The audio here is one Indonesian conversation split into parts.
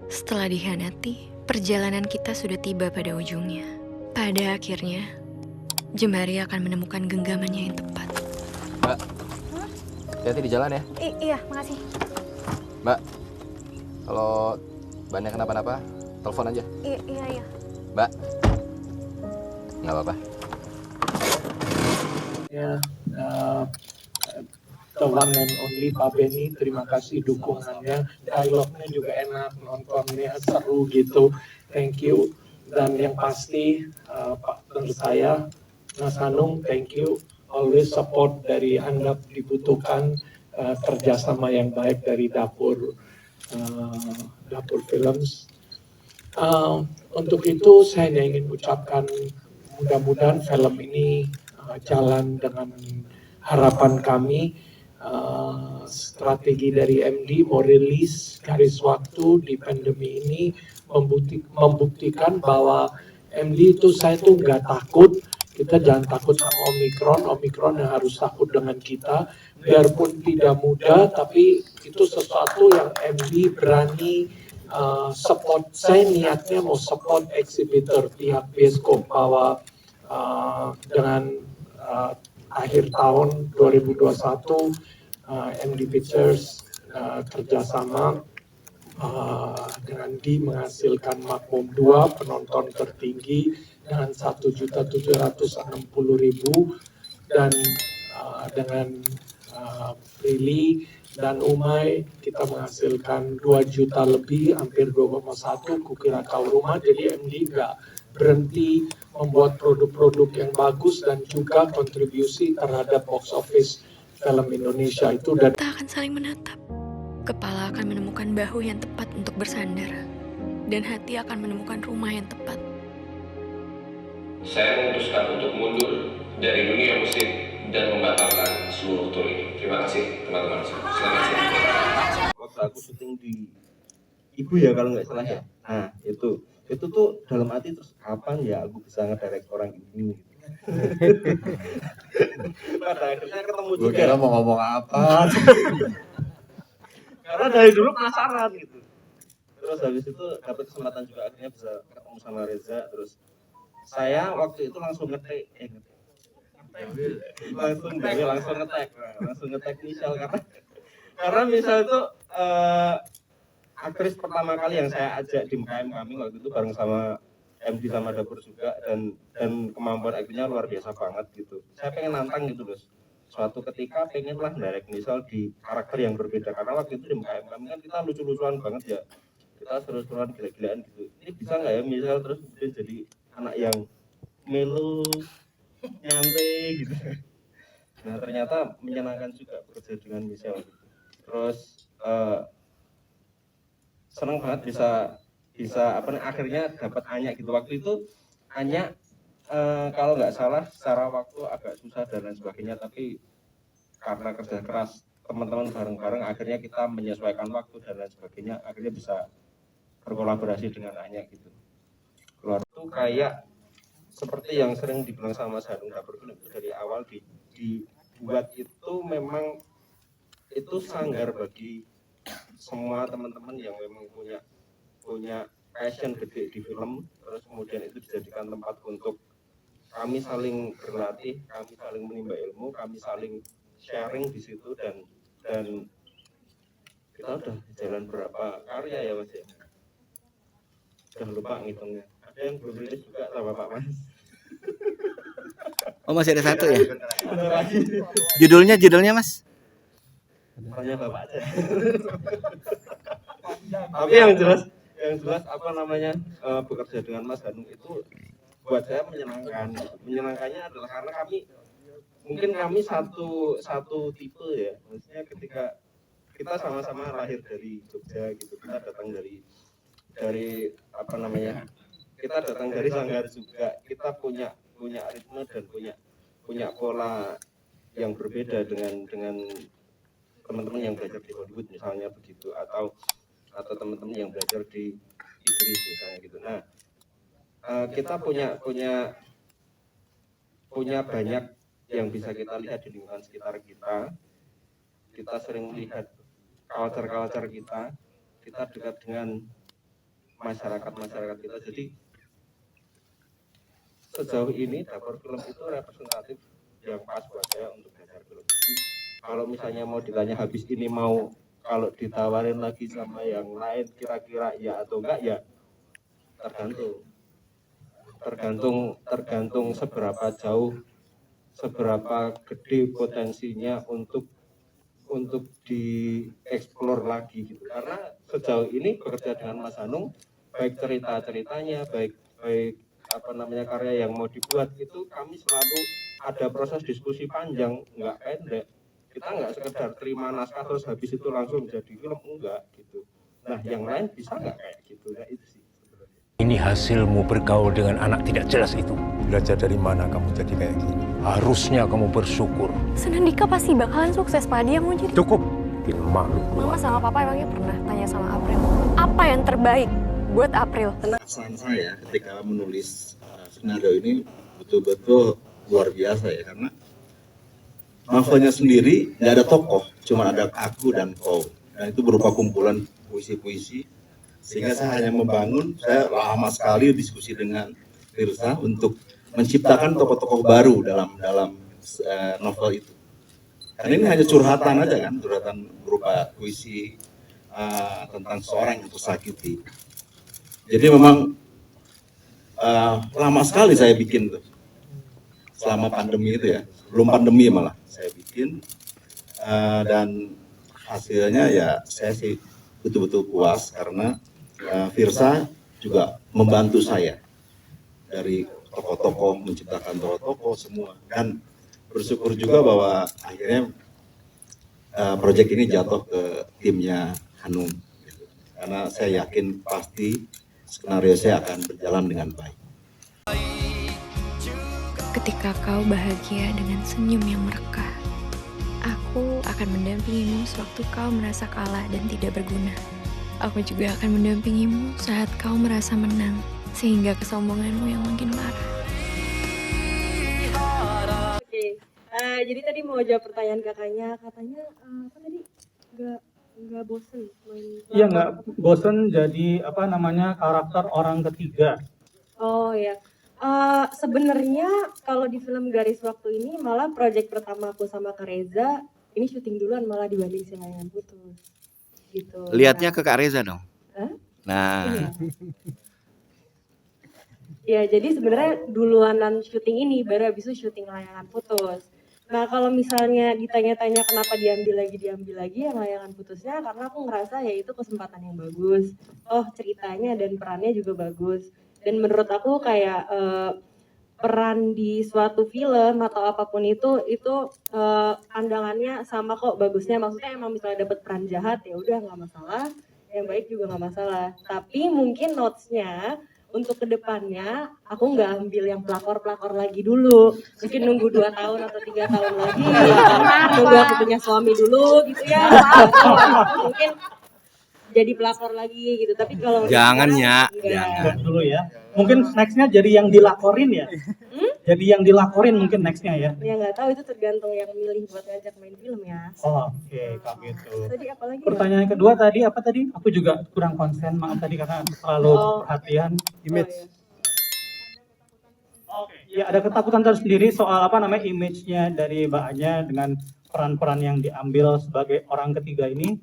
Setelah dikhianati, perjalanan kita sudah tiba pada ujungnya. Pada akhirnya, Jemari akan menemukan genggamannya yang tepat. Mbak, hati-hati di jalan ya. Iya, makasih. Mbak, kalau bannya kenapa-napa, telepon aja. Iya. Mbak, nggak apa-apa. Ya, the one and only Pak Benny, terima kasih dukungannya, dialognya juga enak, nontonnya seru gitu, thank you. Dan yang pasti partner saya, Mas Hanung, thank you, always support dari Anda dibutuhkan kerjasama yang baik dari dapur Films. Untuk itu saya hanya ingin ucapkan mudah-mudahan film ini jalan dengan harapan kami. Strategi dari MD mau rilis garis waktu di pandemi ini membuktikan bahwa MD itu saya tuh nggak takut. Kita jangan takut sama Omikron yang harus takut dengan kita. Biarpun tidak mudah, tapi itu sesuatu yang MD berani support. Saya niatnya mau support exhibitor pihak bioskop bahwa dengan akhir tahun 2021 MD Pictures kerjasama dengan di menghasilkan Makmum 2 penonton tertinggi dengan 1.760.000 dan dengan Prilly dan Umay kita menghasilkan 2 juta lebih, hampir 2,1, kukira kau rumah. Jadi MD nggak berhenti membuat produk-produk yang bagus dan juga kontribusi terhadap box office film Indonesia itu. Dan Kita akan saling menatap. Kepala akan menemukan bahu yang tepat untuk bersandar. Dan hati akan menemukan rumah yang tepat. Saya memutuskan untuk mundur dari dunia musik dan membatalkan seluruh tour ini. Terima kasih teman-teman. Selamat siang. Waktu aku syuting di Ibu ya kalau nggak salah ya. Nah itu tuh dalam hati terus kapan ya aku bisa ngedirect orang ini. Pada akhirnya ketemu juga. Gue kira mau ngomong apa. Karena dari dulu penasaran gitu. Terus habis itu dapat kesempatan juga akhirnya bisa ketemu sama Reza. Terus saya waktu itu langsung ngetek langsung ngetek Michelle karena Michelle itu aktris pertama kali yang saya ajak di MKM kami waktu itu bareng sama MD sama dapur juga dan kemampuan aktingnya luar biasa banget gitu. Saya pengen nantang gitu loh. Suatu ketika pengen lah direct misal di karakter yang berbeda karena waktu itu di MKM kami kan kita lucu-lucuan banget ya. Kita seru-seruan gila-gilaan gitu. Ini bisa nggak ya misal terus kemudian jadi anak yang melo, nyantai gitu. Nah ternyata menyenangkan juga bekerja dengan Michelle gitu. Terus senang banget bisa akhirnya dapat Anya gitu. Waktu itu Anya kalau nggak salah secara waktu agak susah dan lain sebagainya, tapi karena kerja keras teman-teman bareng-bareng akhirnya kita menyesuaikan waktu dan lain sebagainya, akhirnya bisa berkolaborasi dengan Anya gitu. Keluar itu kayak seperti yang sering dibilang sama Hanung Dapur Film itu dari awal dibuat itu memang itu sanggar bagi semua teman-teman yang memang punya passion gede di film, terus kemudian itu dijadikan tempat untuk kami saling berlatih, kami saling menimba ilmu, kami saling sharing di situ dan kita udah jalan berapa karya ya Mas ya, udah lupa ngitungnya. Ada yang belum rilis juga sama Pak Mas. Oh masih ada satu ya? Judulnya Mas? Tanya Bapak aja. Tapi yang jelas apa namanya bekerja dengan Mas Hanung itu buat saya menyenangkan. Menyenangkannya adalah karena kami satu tipe ya. Maksudnya ketika kita sama-sama lahir dari Jogja gitu, kita datang dari apa namanya? Kita datang dari Sanggar juga. Kita punya ritme dan punya pola yang berbeda dengan teman-teman yang belajar di Hollywood misalnya begitu, atau teman-teman yang belajar di Inggris misalnya gitu. Nah, kita punya banyak yang bisa kita lihat di lingkungan sekitar kita. Kita sering melihat culture kita kita dekat dengan masyarakat kita. Jadi sejauh ini dapur film itu representatif yang pas buat saya untuk belajar film. Jadi, kalau misalnya mau ditanya habis ini mau kalau ditawarin lagi sama yang lain kira-kira ya atau enggak ya tergantung seberapa jauh, seberapa gede potensinya untuk dieksplor lagi gitu. Karena sejauh ini bekerja dengan Mas Hanung, baik ceritanya, baik karya yang mau dibuat itu kami selalu ada proses diskusi panjang, nggak pendek. Kita nggak sekedar terima naskah terus habis itu langsung jadi film, enggak gitu. Nah yang lain bisa nggak kayak gitu, ya itu sih sebenarnya. Ini hasilmu bergaul dengan anak tidak jelas itu. Belajar dari mana kamu jadi kayak gini? Harusnya kamu bersyukur. Senandika pasti bakalan sukses, Pak. Dia mau jadi... Cukup. Bikin malu. Mama sama Papa emangnya pernah tanya sama April, apa yang terbaik buat April? Perasaan saya ketika menulis skenario ini betul-betul luar biasa ya, karena novelnya sendiri nggak ada tokoh, cuma ada aku dan kau, dan itu berupa kumpulan puisi-puisi, sehingga saya hanya membangun, saya lama sekali diskusi dengan Firsa untuk menciptakan tokoh-tokoh baru dalam novel itu. Karena ini hanya curhatan aja kan, curhatan berupa puisi tentang seorang yang tersakiti. Jadi memang lama sekali saya bikin tuh, selama pandemi itu ya, belum pandemi malah saya bikin, dan hasilnya ya saya sih betul-betul puas karena Firsa juga membantu saya dari tokoh-tokoh, menciptakan tokoh-tokoh semua, dan bersyukur juga bahwa akhirnya proyek ini jatuh ke timnya Hanung, gitu. Karena saya yakin pasti skenario saya akan berjalan dengan baik. Ketika kau bahagia dengan senyum yang merekah, aku akan mendampingimu sewaktu kau merasa kalah dan tidak berguna. Aku juga akan mendampingimu saat kau merasa menang, sehingga kesombonganmu yang makin parah. Oke, jadi tadi mau jawab pertanyaan kakaknya, katanya apa tadi? Nggak bosen main. Iya, nggak bosen jadi karakter orang ketiga. Oh ya, sebenarnya kalau di film Garis Waktu ini malah proyek pertama aku sama Kak Reza ini syuting duluan malah dibanding Si Layangan Putus. Gitu. Lihatnya ke Kak Reza dong. Hah? Nah. Iya. Ya, jadi sebenarnya duluanan syuting ini baru habis itu syuting Layangan Putus. Nah, kalau misalnya ditanya-tanya kenapa diambil lagi yang Layangan Putusnya, karena aku ngerasa ya itu kesempatan yang bagus. Oh, ceritanya dan perannya juga bagus. Dan menurut aku kayak peran di suatu film atau apapun itu pandangannya sama kok bagusnya. Maksudnya emang misalnya dapat peran jahat ya udah nggak masalah, yang baik juga nggak masalah. Tapi mungkin notes-nya untuk kedepannya aku nggak ambil yang pelakor lagi dulu, mungkin nunggu 2 tahun atau 3 tahun lagi, nunggu aku punya suami dulu gitu ya, mungkin jadi pelakor lagi gitu. Tapi kalau Jangan ya, Jangan dulu ya. Mungkin nextnya jadi yang dilakorin ya. Jadi yang dilakorin mungkin nextnya ya. Ya nggak tahu, itu tergantung yang milih buat ngajak main film ya. Oh, oke, kayak gitu. Tadi apa lagi? Pertanyaan kedua tadi apa tadi? Aku juga kurang konsen, maaf tadi karena terlalu perhatian. Image. Oke, ya ada ketakutan tersendiri soal image-nya dari Mbak Anya dengan peran-peran yang diambil sebagai orang ketiga ini.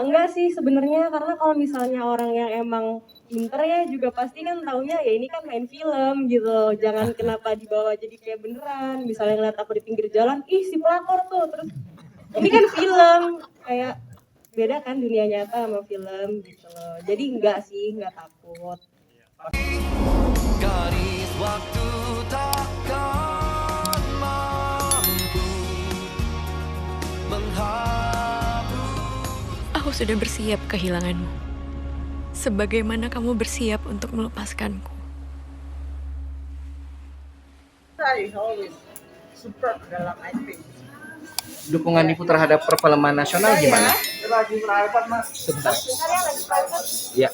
Enggak sih sebenarnya, karena kalau misalnya orang yang emang pinter ya juga pasti kan taunya ya ini kan main film gitu. Jangan kenapa dibawa jadi kayak beneran. Misalnya ngeliat aku di pinggir jalan, ih si pelakor tuh, terus ini kan film, kayak beda kan dunia nyata sama film gitu loh. Jadi enggak sih, enggak takut. Garis waktu takkan mampu Aku sudah bersiap kehilanganmu, sebagaimana kamu bersiap untuk melepaskanku. Dukungan Ibu terhadap perfilman nasional gimana? lagi private mas. Sebentar. Ya.